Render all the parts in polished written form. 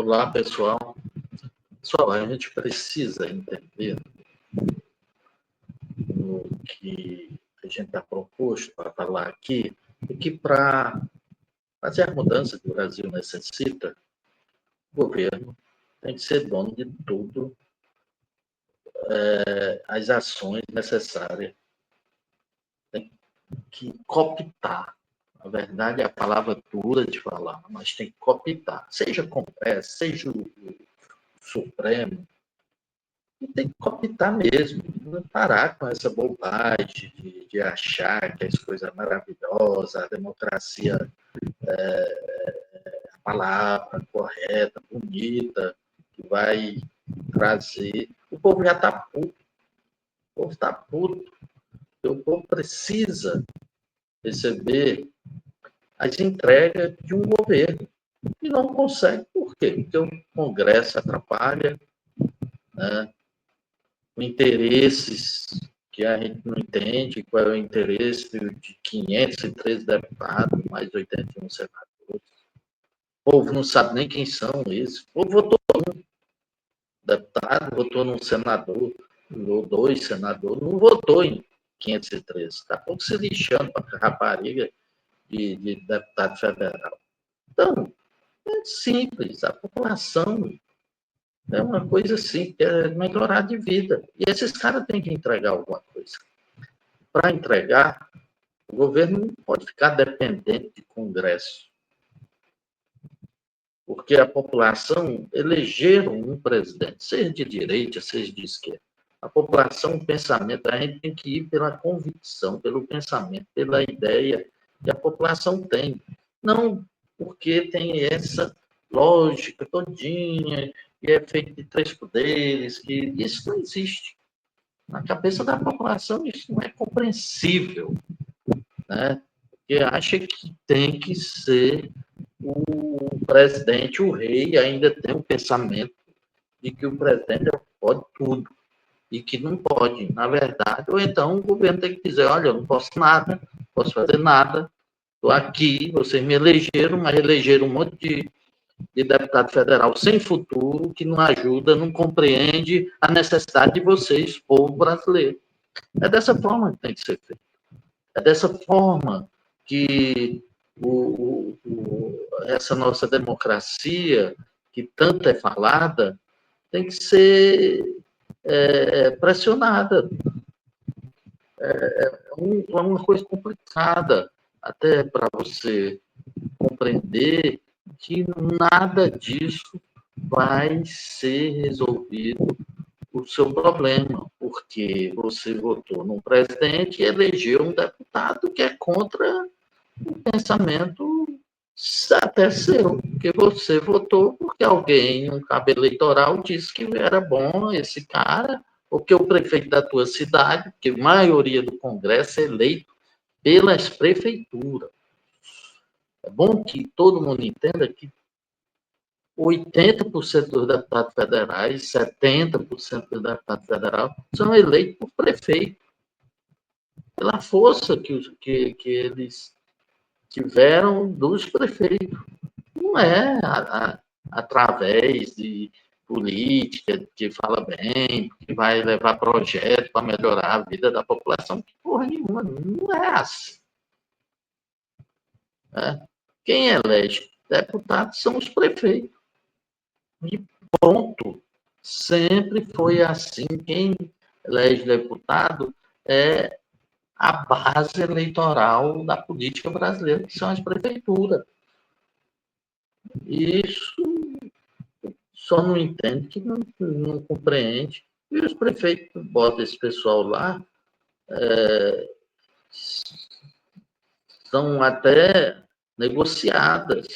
Olá, pessoal. Pessoal, a gente precisa entender o que a gente está proposto para falar aqui, e que para fazer a mudança que o Brasil necessita, o governo tem que ser dono de tudo, as ações necessárias, tem que cooptar. Na verdade, é a palavra dura de falar, mas tem que cooptar. Seja Congresso, seja o Supremo, e tem que cooptar mesmo, não parar com essa bobagem de achar que as coisas maravilhosas, a democracia é a palavra correta, bonita, que vai trazer. O povo já está puto, o povo está puto, o povo precisa receber as entregas de um governo e não consegue. Por quê? Porque o Congresso atrapalha, né? Interesses que a gente não entende, qual é o interesse de 513 deputados, mais 81 senadores. O povo não sabe nem quem são esses. O povo votou num deputado, votou num senador, ou dois senadores, não votou em 513. Está pouco se lixando para a rapariga de deputado federal. Então, é simples, a população é uma coisa assim, é melhorar de vida. E esses caras têm que entregar alguma coisa. Para entregar, o governo não pode ficar dependente de Congresso, porque a população elegeram um presidente, seja de direita, seja de esquerda. A população, o pensamento, a gente tem que ir pela convicção, pelo pensamento, pela ideia que a população tem. Não porque tem essa lógica todinha, que é feito de três poderes, que isso não existe. Na cabeça da população, isso não é compreensível, né? Porque acha que tem que ser o presidente, o rei, ainda tem um pensamento de que o presidente pode tudo e que não pode, na verdade. Ou então o governo tem que dizer, olha, eu não posso nada, não posso fazer nada, estou aqui, vocês me elegeram, mas elegeram um monte de deputado federal sem futuro, que não ajuda, não compreende a necessidade de vocês, povo brasileiro. É dessa forma que tem que ser feito. É dessa forma que essa nossa democracia, que tanto é falada, tem que ser pressionada. É uma coisa complicada, até para você compreender que nada disso vai ser resolvido o seu problema, porque você votou num presidente e elegeu um deputado que é contra o pensamento até seu, porque você votou porque alguém, um cabo eleitoral, disse que era bom esse cara, ou que o prefeito da tua cidade, porque a maioria do Congresso é eleito pelas prefeituras. É bom que todo mundo entenda que 80% dos deputados federais, 70% dos deputados federais são eleitos por prefeito, pela força que eles tiveram dos prefeitos. Não é através de política que fala bem, que vai levar projeto para melhorar a vida da população. Porra nenhuma, não é assim. Né? Quem elege deputados são os prefeitos. E ponto. Sempre foi assim. Quem elege deputado é a base eleitoral da política brasileira, que são as prefeituras. Isso só não entende que não compreende. E os prefeitos botam esse pessoal lá, são até negociadas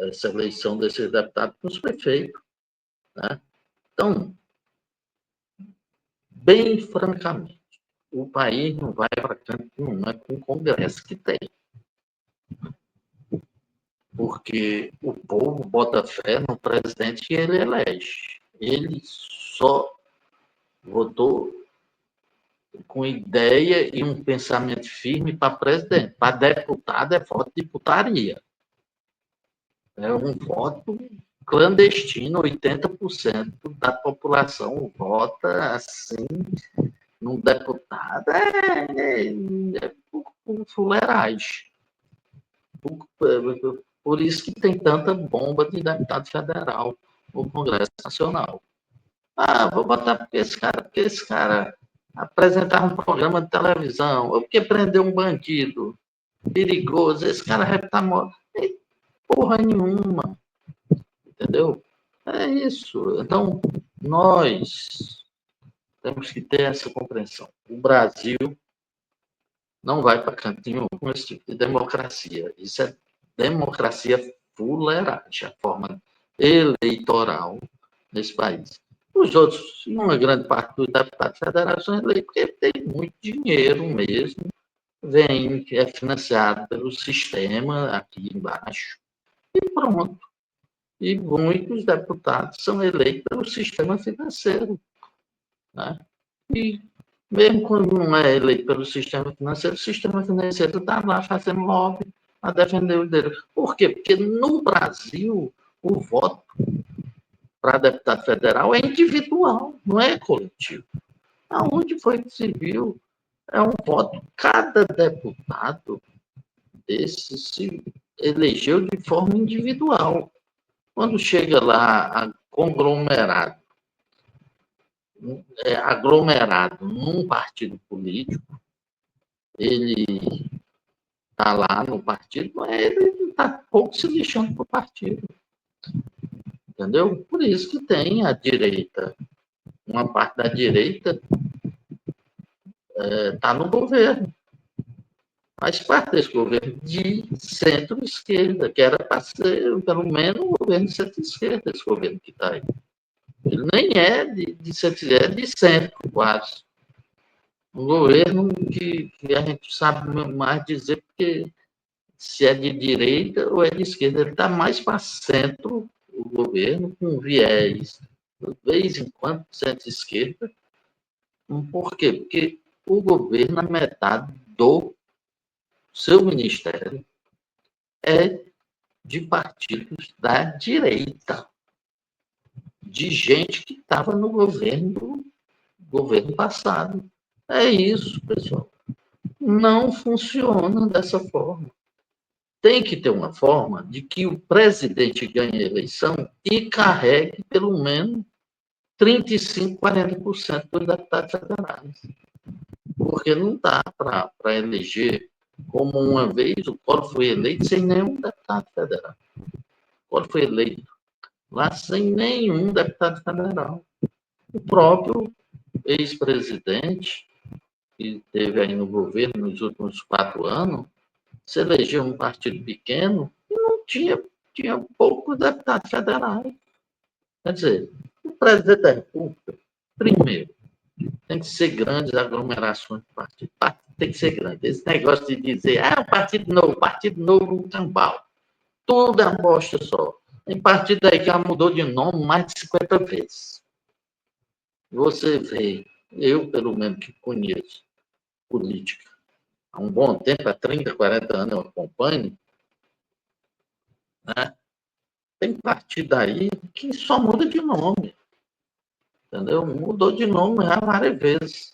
essa eleição desses deputados com os prefeitos. Né? Então, bem francamente, o país não vai para canto nenhum, é com o Congresso que tem. Porque o povo bota fé no presidente que ele elege. Ele só votou com ideia e um pensamento firme para presidente. Para deputado é voto de putaria. É um voto clandestino, 80% da população vota assim num deputado. É por fuleiragem. Por isso que tem tanta bomba de deputado federal no Congresso Nacional. Vou botar porque esse cara apresentava um programa de televisão, ou porque prendeu um bandido perigoso, esse cara vai estar morto. Porra nenhuma, entendeu? É isso. Então, nós temos que ter essa compreensão. O Brasil não vai para cantinho com esse tipo de democracia. Isso é democracia fuleiragem, a forma eleitoral nesse país. Os outros, uma grande parte dos deputados federais são eleitos porque tem muito dinheiro mesmo, vem, é financiado pelo sistema aqui embaixo, e pronto. E muitos deputados são eleitos pelo sistema financeiro. Né? E mesmo quando não é eleito pelo sistema financeiro, o sistema financeiro está lá fazendo lobby a defender os dele. Por quê? Porque no Brasil, o voto para deputado federal é individual, não é coletivo. Aonde foi que se viu? É um voto. Cada deputado desse se elegeu de forma individual. Quando chega lá a conglomerado, aglomerado num partido político, ele está lá no partido, mas ele está pouco se lixando para o partido. Entendeu? Por isso que tem a direita. Uma parte da direita está no governo. Faz parte desse governo de centro-esquerda, que era para ser, pelo menos, um governo de centro-esquerda, esse governo que está aí. Ele nem é de centro-esquerda, é de centro, quase. Um governo que a gente sabe mais dizer porque se é de direita ou é de esquerda. Ele está mais para centro, o governo, com viés, de vez em quando, centro-esquerda. Por quê? Porque o governo, a metade do seu ministério é de partidos da direita, de gente que estava no governo passado. É isso, pessoal. Não funciona dessa forma. Tem que ter uma forma de que o presidente ganhe a eleição e carregue pelo menos 35%, 40% dos deputados federais. Porque não dá para eleger, como uma vez o Collor foi eleito sem nenhum deputado federal. O Collor foi eleito lá sem nenhum deputado federal. O próprio ex-presidente, que esteve aí no governo nos últimos 4 anos, se elegeu um partido pequeno e não tinha poucos deputados federais. Quer dizer, o presidente da República, primeiro, tem que ser grandes aglomerações de partidos. Tem que ser grande. Esse negócio de dizer, partido novo no cambal. Tudo é uma bosta só. Tem partido aí que já mudou de nome mais de 50 vezes. Você vê, eu pelo menos que conheço política há um bom tempo, há 30, 40 anos eu acompanho, né? Tem partido aí que só muda de nome. Entendeu? Mudou de nome já várias vezes.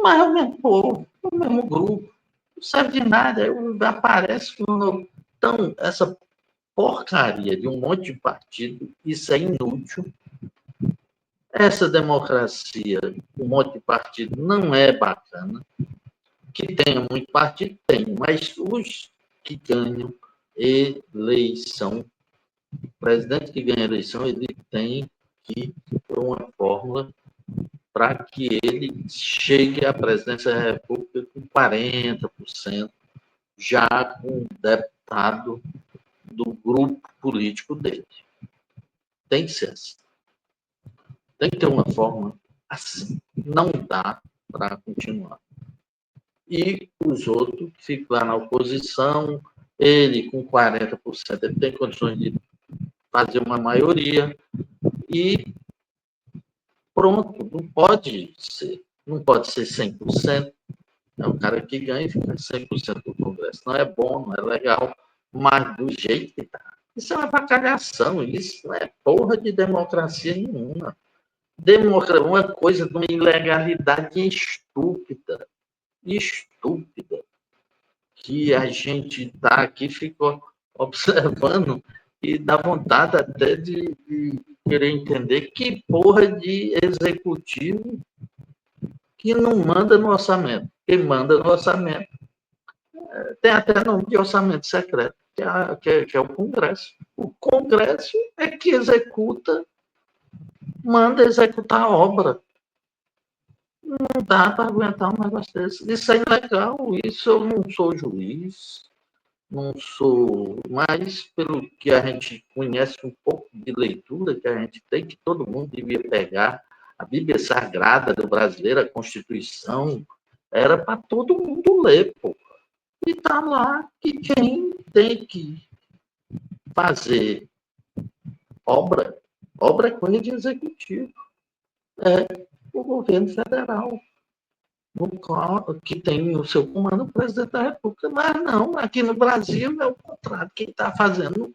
Mas é o mesmo povo, é o mesmo grupo. Não serve de nada. Aparece um novo. Então, essa porcaria de um monte de partido, isso é inútil. Essa democracia, um monte de partido, não é bacana. Que tenha muito partido, tem, mas os que ganham eleição, o presidente que ganha eleição, ele tem que ter uma fórmula para que ele chegue à presidência da República com 40%, já com deputado do grupo político dele. Tem que ser assim. Tem que ter uma forma assim. Não dá para continuar. E os outros ficam lá na oposição, ele com 40%, ele tem condições de fazer uma maioria e pronto, não pode ser 100%. É o cara que ganha e fica 100% do Congresso. Não é bom, não é legal, mas do jeito que está. Isso é uma avacalhação, isso não é porra de democracia nenhuma. Uma coisa de uma ilegalidade estúpida, estúpida, que a gente está aqui, ficou observando e dá vontade até de querer entender que porra de executivo que não manda no orçamento. Quem manda no orçamento tem até nome de orçamento secreto, que é o Congresso. O Congresso é que executa, manda executar a obra. Não dá para aguentar um negócio desse. Isso é ilegal, isso eu não sou juiz, não sou, mas pelo que a gente conhece um pouco de leitura que a gente tem, que todo mundo devia pegar, a Bíblia Sagrada do brasileiro, a Constituição, era para todo mundo ler, pô. E está lá que quem tem que fazer obra é coisa de executivo, é o governo federal, que tem o seu comando o presidente da República. Mas não, aqui no Brasil é o contrário. Quem está fazendo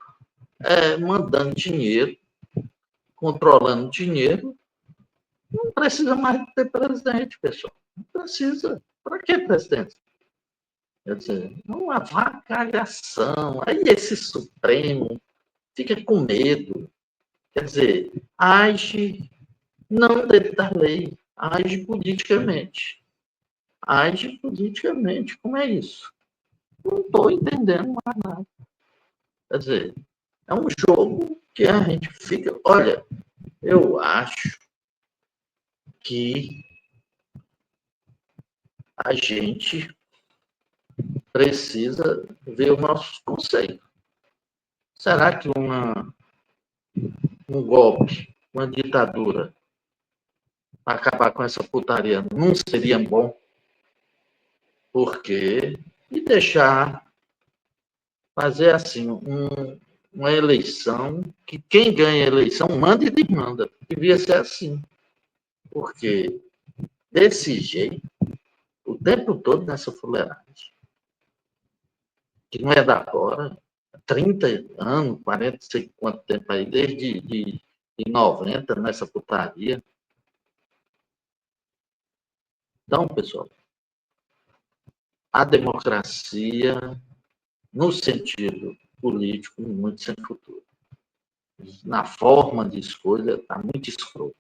mandando dinheiro, controlando dinheiro, não precisa mais de ter presidente, pessoal. Não precisa. Para que presidente? Quer dizer, uma avacalhação. Aí esse Supremo fica com medo. Quer dizer, age não dentro da lei, age politicamente. Age politicamente. Como é isso? Não estou entendendo mais nada. Quer dizer, é um jogo que a gente fica. Olha, eu acho que a gente precisa ver os nossos conceitos. Será que um golpe, uma ditadura, para acabar com essa putaria não seria bom? Porque e deixar fazer assim uma eleição que quem ganha a eleição manda e desmanda. Devia ser assim. Porque desse jeito, o tempo todo nessa fuleiragem, que não é da agora, 30 anos, 40, não sei quanto tempo aí, desde de 90, nessa putaria. Então, pessoal, a democracia, no sentido político, muito sem futuro. Na forma de escolha, está muito escroto.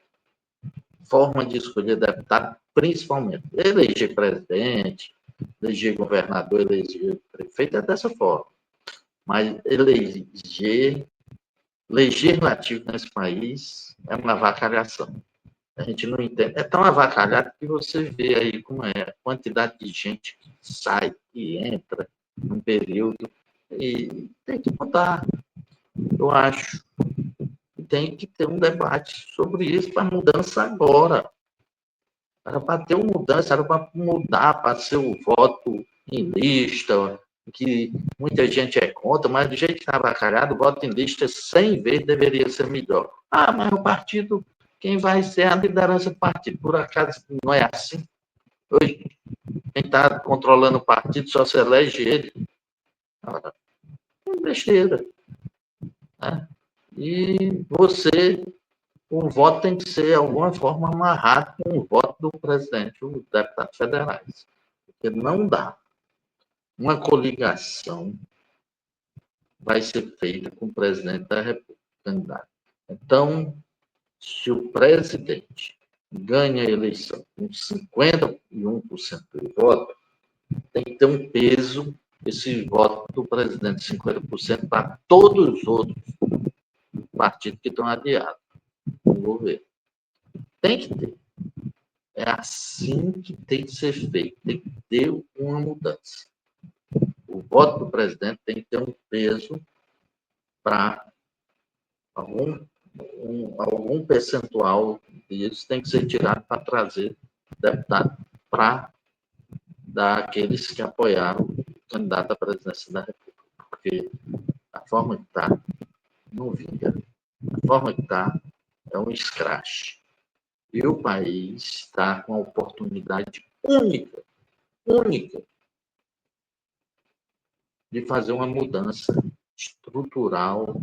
Forma de escolher deputado, principalmente. Eleger presidente, eleger governador, eleger prefeito, é dessa forma. Mas eleger legislativo nesse país é uma avacalhação. A gente não entende. É tão avacalhado que você vê aí como é a quantidade de gente que sai e entra num período e tem que mudar, eu acho. Tem que ter um debate sobre isso para mudança agora. Era para ter uma mudança, era para mudar, para ser o voto em lista, que muita gente é contra, mas do jeito que está avacalhado, o voto em lista 100 vezes deveria ser melhor. Ah, mas o partido, quem vai ser a liderança do partido? Por acaso não é assim? Hoje, quem está controlando o partido só se elege ele. É besteira. Né? E você, o voto tem que ser, de alguma forma, amarrado com o voto do presidente, os deputados federais. Porque não dá. Uma coligação vai ser feita com o presidente da República. Então, se o presidente ganha a eleição com 51% do voto, tem que ter um peso esse voto do presidente, 50%, para todos os outros partidos que estão aliados no governo. Tem que ter. É assim que tem que ser feito. Tem que ter uma mudança. O voto do presidente tem que ter um peso para algum percentual disso tem que ser tirado para trazer deputado para dar aqueles que apoiaram o candidato à presidência da República. Porque a forma que está, não vinga. A forma que está é um escrache. E o país está com a oportunidade única, de fazer uma mudança estrutural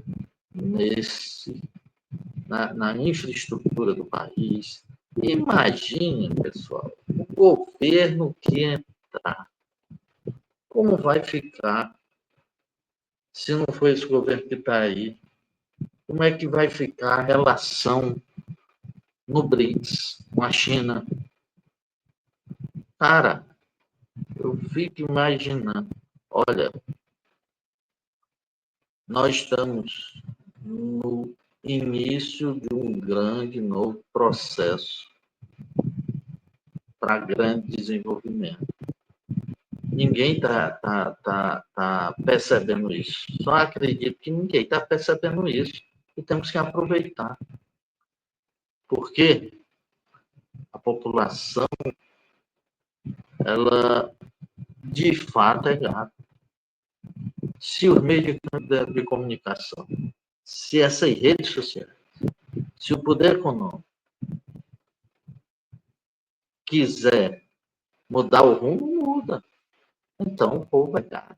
na infraestrutura do país. Imagine, pessoal, o governo que entrar. Como vai ficar se não for esse governo que está aí? Como é que vai ficar a relação no BRICS com a China? Cara, eu fico imaginando. Olha, nós estamos no início de um grande novo processo para grande desenvolvimento. Ninguém tá percebendo isso. Só acredito que ninguém está percebendo isso. E temos que aproveitar. Porque a população, ela, de fato, é grata. Se os meios de comunicação, se essas redes sociais, se o poder econômico quiser mudar o rumo, muda. Então, o povo é gato.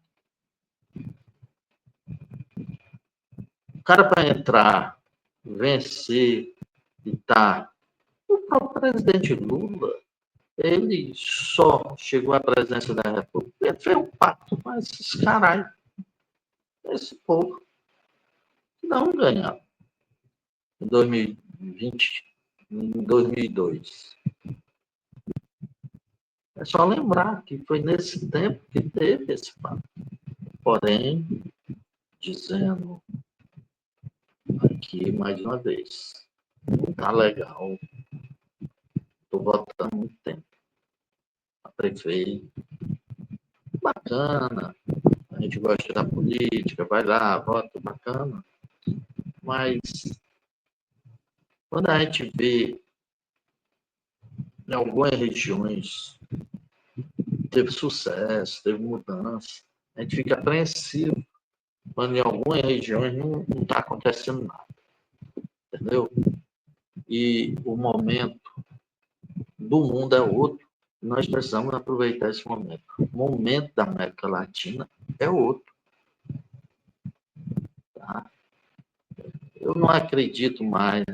O cara, para entrar, vencer e tá. O próprio presidente Lula, ele só chegou à presidência da República. Ele fez um pacto com esses caralho, esse povo, que não ganhava em 2020, em 2002. É só lembrar que foi nesse tempo que teve esse pacto. Porém, dizendo aqui mais uma vez, não está legal. Estou votando há muito tempo. A prefeito, bacana, a gente gosta da política, vai lá, vota, bacana. Mas quando a gente vê em algumas regiões teve sucesso, teve mudança, a gente fica apreensivo quando em algumas regiões não está acontecendo nada, entendeu? E o momento do mundo é outro. Nós precisamos aproveitar esse momento. O momento da América Latina é outro. Tá? Eu não acredito mais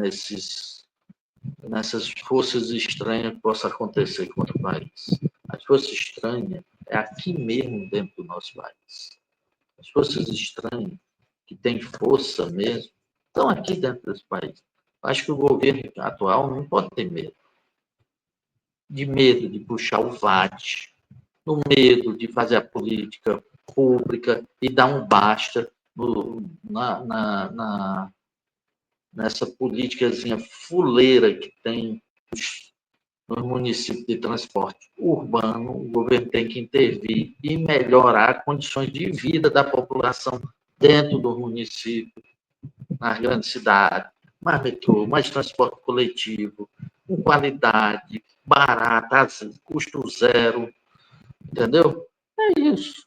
nessas forças estranhas que possam acontecer contra o país. As forças estranhas é aqui mesmo dentro do nosso país. As forças estranhas, que têm força mesmo, estão aqui dentro desse país. Acho que o governo atual não pode ter medo. De medo de puxar o VAT, no medo de fazer a política pública e dar um basta nessa políticazinha fuleira que tem nos municípios de transporte urbano. O governo tem que intervir e melhorar condições de vida da população dentro do município, nas grandes cidades, mais metrô, mais transporte coletivo, com qualidade, barato, custo zero, entendeu? É isso.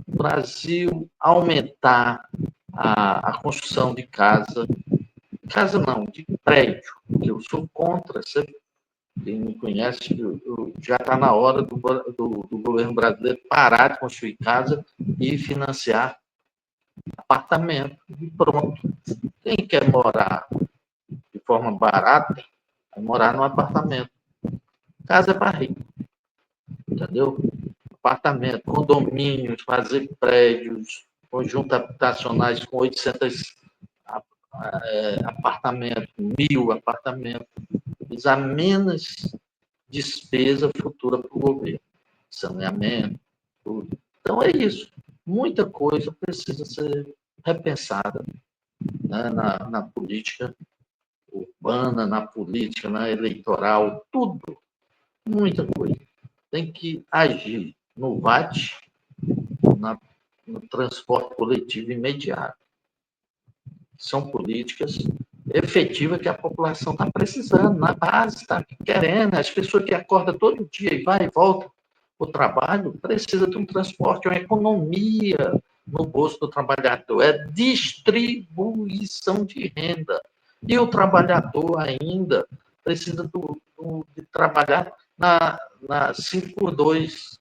O Brasil aumentar a construção de casa não, de prédio, porque eu sou contra. Quem me conhece, já está na hora do governo brasileiro parar de construir casa e financiar apartamento. E pronto. Quem quer morar de forma barata, vai morar num apartamento. Casa é para rico, entendeu? Apartamento, condomínios, fazer prédios, conjuntos habitacionais com 800 apartamentos, 1.000 apartamentos, visar menos despesa futura para o governo, saneamento, tudo. Então é isso. Muita coisa precisa ser repensada, né, na política urbana, na política, na eleitoral, tudo. Muita coisa. Tem que agir no VAT, no transporte coletivo imediato. São políticas efetivas que a população está precisando, na base está querendo. As pessoas que acordam todo dia e vai e volta para o trabalho, precisa de um transporte, uma economia no bolso do trabalhador, é distribuição de renda. E o trabalhador ainda precisa de trabalhar na 5x2,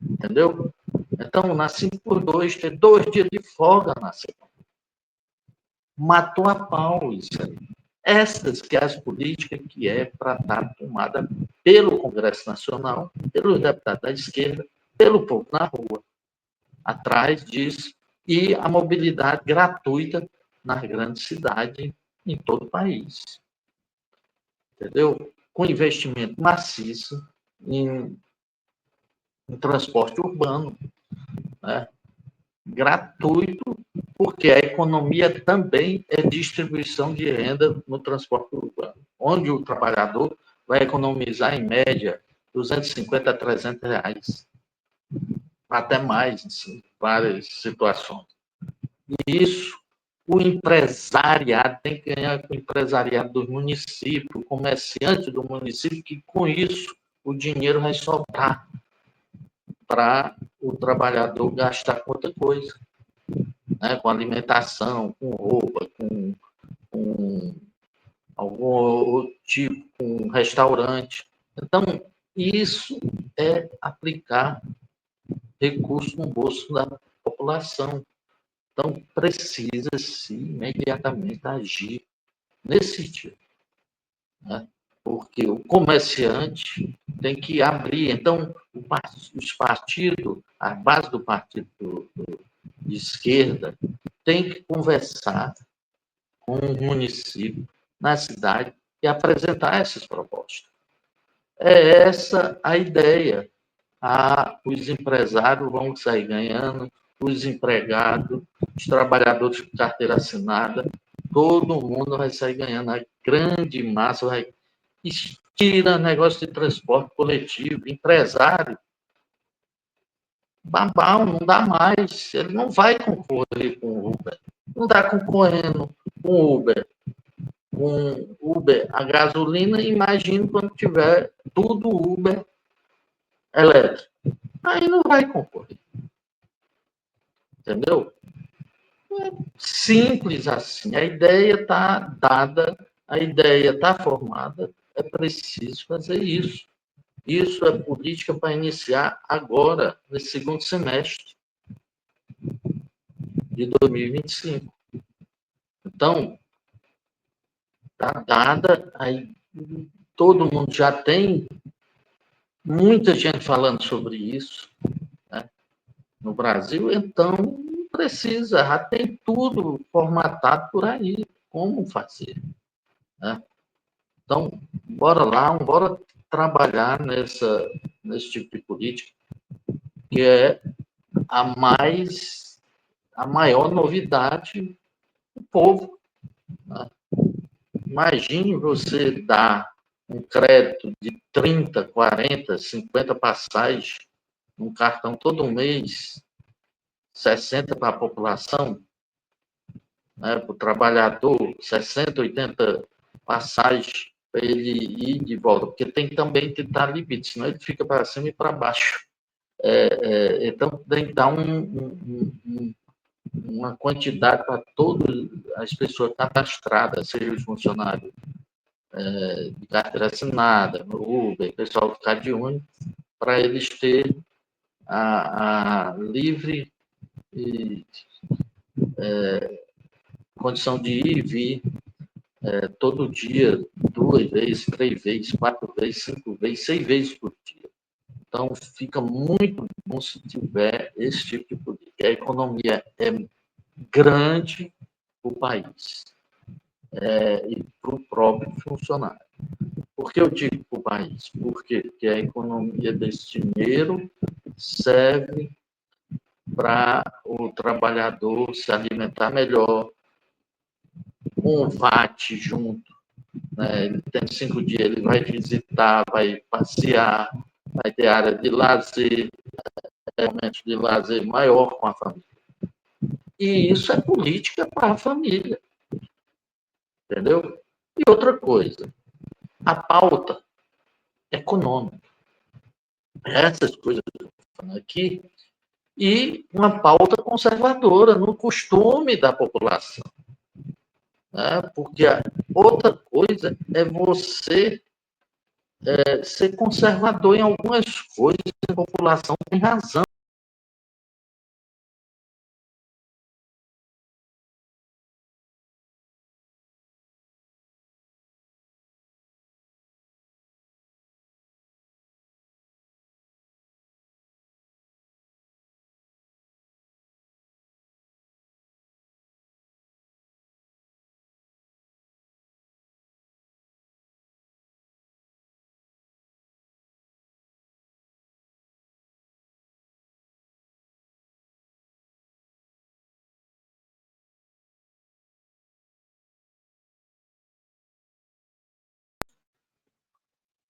entendeu? Então, na 5x2, ter 2 dias de folga na semana. matou a pau isso aí. Essas que as políticas que é para estar tomada pelo Congresso Nacional, pelos deputados da esquerda, pelo povo na rua, atrás disso, e a mobilidade gratuita nas grandes cidades em todo o país. Entendeu? Com investimento maciço em transporte urbano, né? Gratuito, porque a economia também é distribuição de renda no transporte urbano, onde o trabalhador vai economizar, em média, 250 a 300 reais, até mais, em várias situações. E isso, o empresariado tem que ganhar com o empresariado do município, o comerciante do município, que com isso o dinheiro vai sobrar para o trabalhador gastar com outra coisa, né? Com alimentação, com roupa, com algum outro tipo, com restaurante. Então, isso é aplicar recursos no bolso da população. Então, precisa-se imediatamente agir nesse sentido, né? Porque o comerciante tem que abrir. Então, os partidos, a base do partido de esquerda, tem que conversar com o município, na cidade, e apresentar essas propostas. É essa a ideia. Os empresários vão sair ganhando, os empregados, os trabalhadores de carteira assinada, todo mundo vai sair ganhando. A grande massa vai. Tira negócio de transporte coletivo, empresário, babau, não dá mais. Ele não vai concorrer com o Uber. Não está concorrendo com o Uber. Com Uber, a gasolina, imagino quando tiver tudo Uber elétrico. Aí não vai concorrer. Entendeu? É simples assim. A ideia está dada, a ideia está formada, é preciso fazer isso. Isso é política para iniciar agora, nesse segundo semestre de 2025. Então, está dada, aí todo mundo já tem muita gente falando sobre isso, né, no Brasil, então não precisa, já tem tudo formatado por aí, como fazer, né? Então, bora lá, bora trabalhar nesse tipo de política, que é a maior novidade do povo, né? Imagine você dar um crédito de 30, 40, 50 passagens, um cartão todo mês, 60 para a população, né, para o trabalhador, 60, 80 passagens para ele ir de volta, porque tem também que estar limite, senão ele fica para cima e para baixo. Então, tem que dar uma quantidade para todas as pessoas cadastradas, seja os funcionários de carteira assinada, no Uber, pessoal do CadÚnico, para eles terem a livre condição de ir e vir todo dia, 2 vezes, 3 vezes, 4 vezes, 5 vezes, 6 vezes por dia. Então, fica muito bom se tiver esse tipo de política. A economia é grande para o país e para o próprio funcionário. Por que eu digo para o país? Porque a economia desse dinheiro serve para o trabalhador se alimentar melhor, com o VAT junto, né? Ele tem 5 dias, ele vai visitar, vai passear, vai ter área de lazer, momentos de lazer maior com a família. E isso é política para a família, entendeu? E outra coisa, a pauta econômica, essas coisas que eu estou falando aqui, e uma pauta conservadora no costume da população, né? Porque a outra coisa é você ser conservador em algumas coisas, a população tem razão.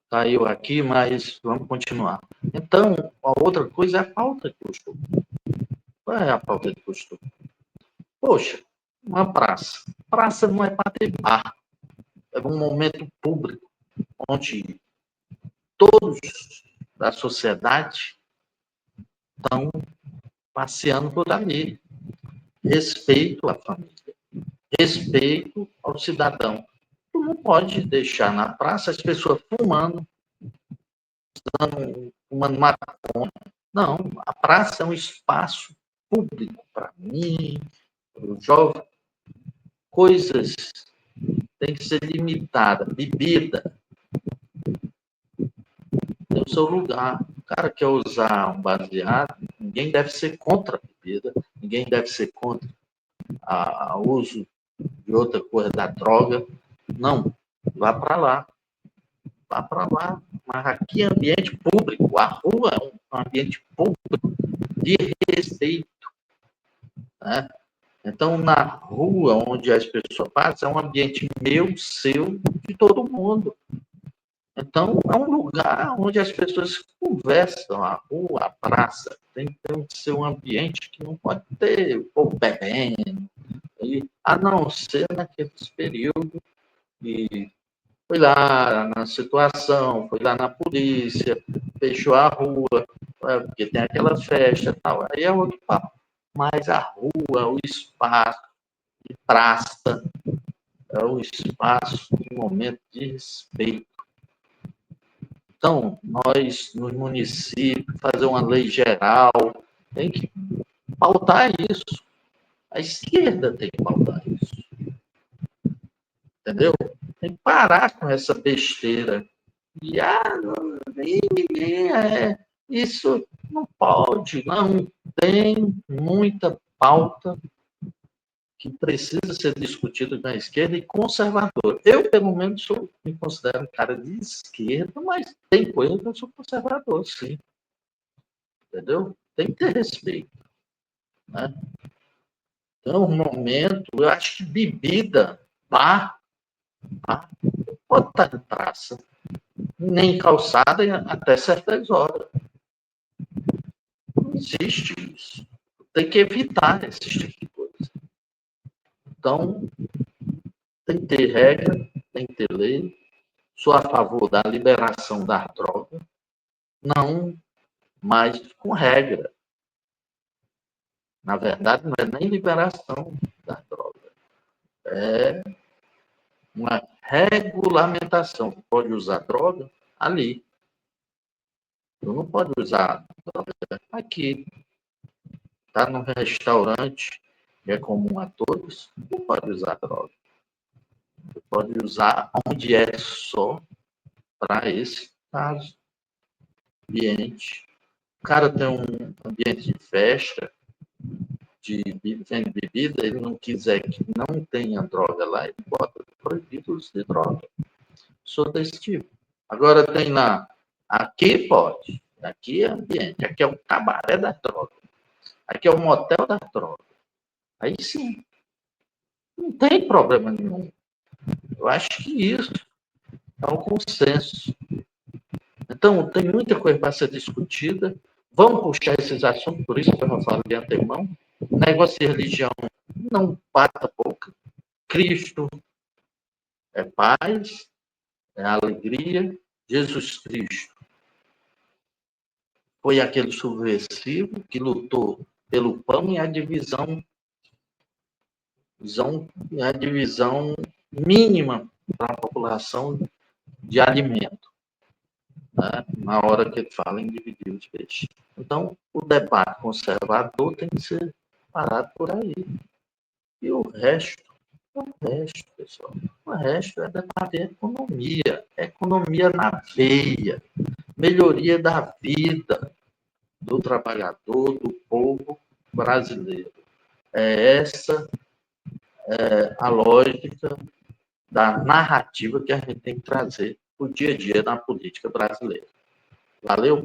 Caiu aqui, mas vamos continuar. Então, a outra coisa é a pauta de costume. Qual é a pauta de costume? Poxa, uma praça. Praça não é para ter bar. É um momento público onde todos da sociedade estão passeando por ali. Respeito à família, respeito ao cidadão. Tu não pode deixar na praça as pessoas fumando, fumando maconha. Não, a praça é um espaço público para mim, para o jovem. Coisas têm que ser limitadas. Bebida tem o seu lugar. O cara quer usar um baseado, ninguém deve ser contra a bebida, ninguém deve ser contra o uso de outra coisa da droga. Não, vá para lá. Vá para lá. Mas aqui é ambiente público. A rua é um ambiente público de respeito. Né? Então, na rua onde as pessoas passam, é um ambiente meu, seu, de todo mundo. Então, é um lugar onde as pessoas conversam, a rua, a praça. Tem que ser um ambiente que não pode ter o povo bebendo, a não ser naqueles períodos de foi lá na situação, foi lá na polícia, fechou a rua, porque tem aquela festa e tal. Aí é outro papo. Mas a rua, o espaço de praça, é o espaço de momento de respeito. Então, nós, nos municípios, fazer uma lei geral, tem que pautar isso. A esquerda tem que pautar isso. Entendeu? Tem que parar com essa besteira. E isso não pode, não tem muita pauta que precisa ser discutida na esquerda e conservador. Eu, pelo menos, me considero um cara de esquerda, mas tem coisa que eu sou conservador, sim. Entendeu? Tem que ter respeito. Né? Então, no momento, eu acho que bebida, bar, pode estar em praça, nem calçada até certas horas. Não existe isso. Tem que evitar esse tipo de coisa. Então, tem que ter regra, tem que ter lei. Sou a favor da liberação da droga, não mais com regra. Na verdade, não é nem liberação da droga, é uma regulamentação. Tu pode usar droga ali. Tu não pode usar droga aqui. Está num restaurante, que é comum a todos, não pode usar droga. Tu pode usar onde é só para esse caso. Ambiente. O cara tem um ambiente de festa, de bebida, ele não quiser que não tenha droga lá, ele bota proibido o uso de droga. Sou desse tipo. Agora tem lá, aqui pode, aqui é ambiente, aqui é o cabaré da droga, aqui é o motel da droga. Aí sim, não tem problema nenhum. Eu acho que isso é um consenso. Então, tem muita coisa para ser discutida. Vamos puxar esses assuntos, por isso que eu já falo de antemão. Negócio de religião não bata a boca. Cristo é paz, é alegria. Jesus Cristo foi aquele subversivo que lutou pelo pão e a divisão mínima para a população de alimento, né? Na hora que ele fala em dividir os peixes. Então, o debate conservador tem que ser parado por aí. E o resto, pessoal, o resto é debater economia na veia, melhoria da vida do trabalhador, do povo brasileiro. É essa a lógica da narrativa que a gente tem que trazer para o dia a dia na política brasileira. Valeu?